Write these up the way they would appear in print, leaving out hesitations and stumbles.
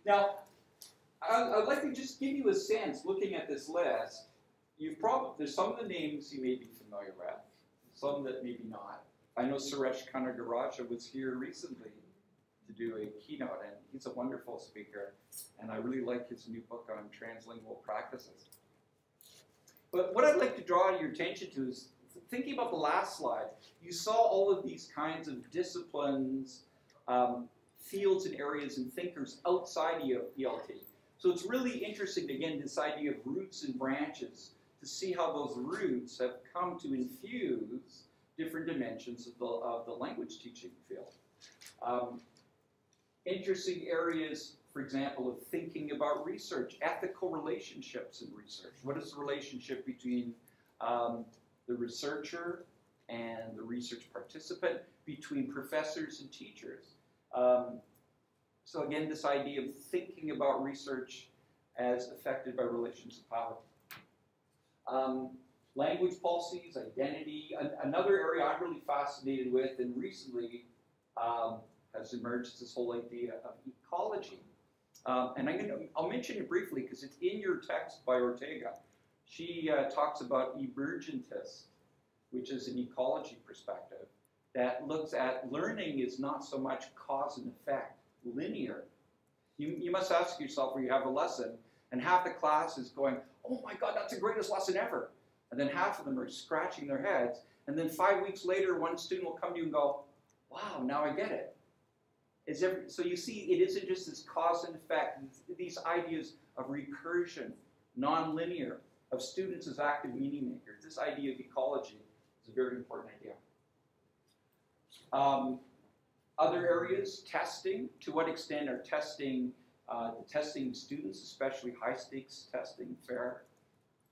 Now, I'd like to just give you a sense, looking at this list, there's some of the names you may be familiar with, some that maybe not. I know Suresh Kanagaraja was here recently to do a keynote, and he's a wonderful speaker, and I really like his new book on translingual practices. But what I'd like to draw your attention to is, thinking about the last slide, you saw all of these kinds of disciplines, fields and areas and thinkers outside ELT. So it's really interesting, again, this idea of roots and branches, to see how those roots have come to infuse different dimensions of the language teaching field. Interesting areas, for example, of thinking about research, ethical relationships in research. What is the relationship between the researcher and the research participant, between professors and teachers? So again, this idea of thinking about research as affected by relations of power. Language policies, identity. Another area I'm really fascinated with, and recently has emerged, this whole idea of ecology. And I'll mention it briefly because it's in your text by Ortega. She talks about emergentist, which is an ecology perspective that looks at learning is not so much cause and effect, linear. You must ask yourself where you have a lesson, and half the class is going, oh my God, that's the greatest lesson ever. And then half of them are scratching their heads. And then 5 weeks later, one student will come to you and go, wow, now I get it. So you see, it isn't just this cause and effect. These ideas of recursion, non-linear, of students as active meaning makers. This idea of ecology is a very important idea. Other areas, testing. To what extent are testing students, especially high-stakes testing, fair?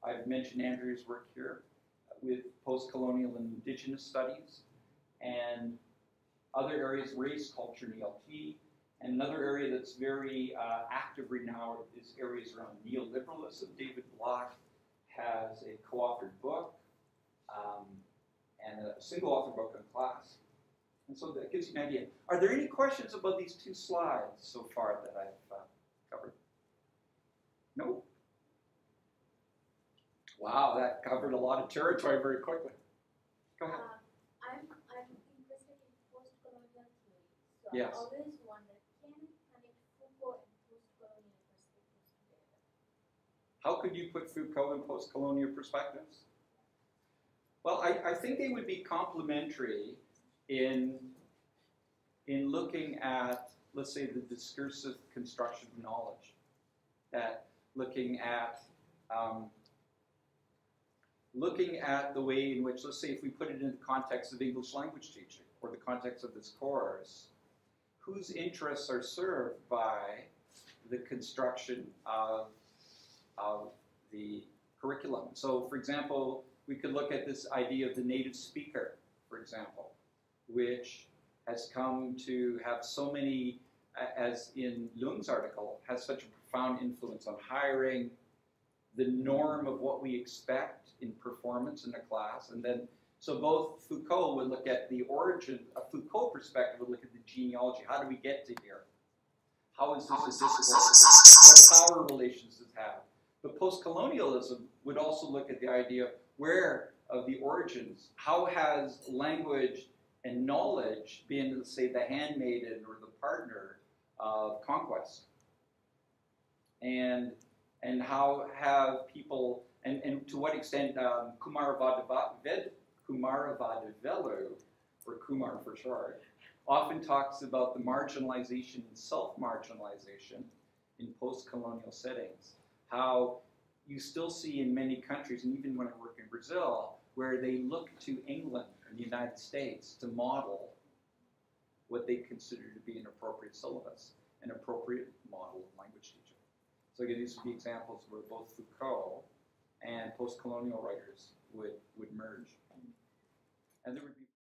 I've mentioned Andrea's work here with post-colonial and indigenous studies, and other areas, race, culture, and ELT. And another area that's very active right now is areas around neoliberalism. David Block has a co-authored book and a single-author book on class. And so that gives you an idea. Are there any questions about these two slides so far that I've covered? No? Wow, that covered a lot of territory very quickly. Go ahead. I'm interested in post-colonial theory. So Yes. I always wondered, can we connect Foucault and post-colonial perspectives together? How could you put Foucault in post-colonial perspectives? Well, I think they would be complementary in looking at, let's say, the discursive construction of knowledge. That looking at the way in which, let's say, if we put it in the context of English language teaching or the context of this course, whose interests are served by the construction of the curriculum. So, for example, we could look at this idea of the native speaker, for example, which has come to have so many, as in Lung's article, has such a profound influence on hiring, the norm of what we expect in performance in a class. And then, so both Foucault would look at the origin, a Foucault perspective would look at the genealogy. How do we get to here? How is this a discourse? What power relations does it have? But post-colonialism would also look at the idea of the origins. How has language and knowledge been, let's say, the handmaiden or the partner of conquest? And how have people, and to what extent Kumaravadivelu, or Kumar for short, often talks about the marginalization and self-marginalization in post-colonial settings. How you still see in many countries, and even when I work in Brazil, where they look to England and the United States to model what they consider to be an appropriate syllabus, an appropriate model of language teaching. So again, these would be examples where both Foucault and post-colonial writers would merge. And there would be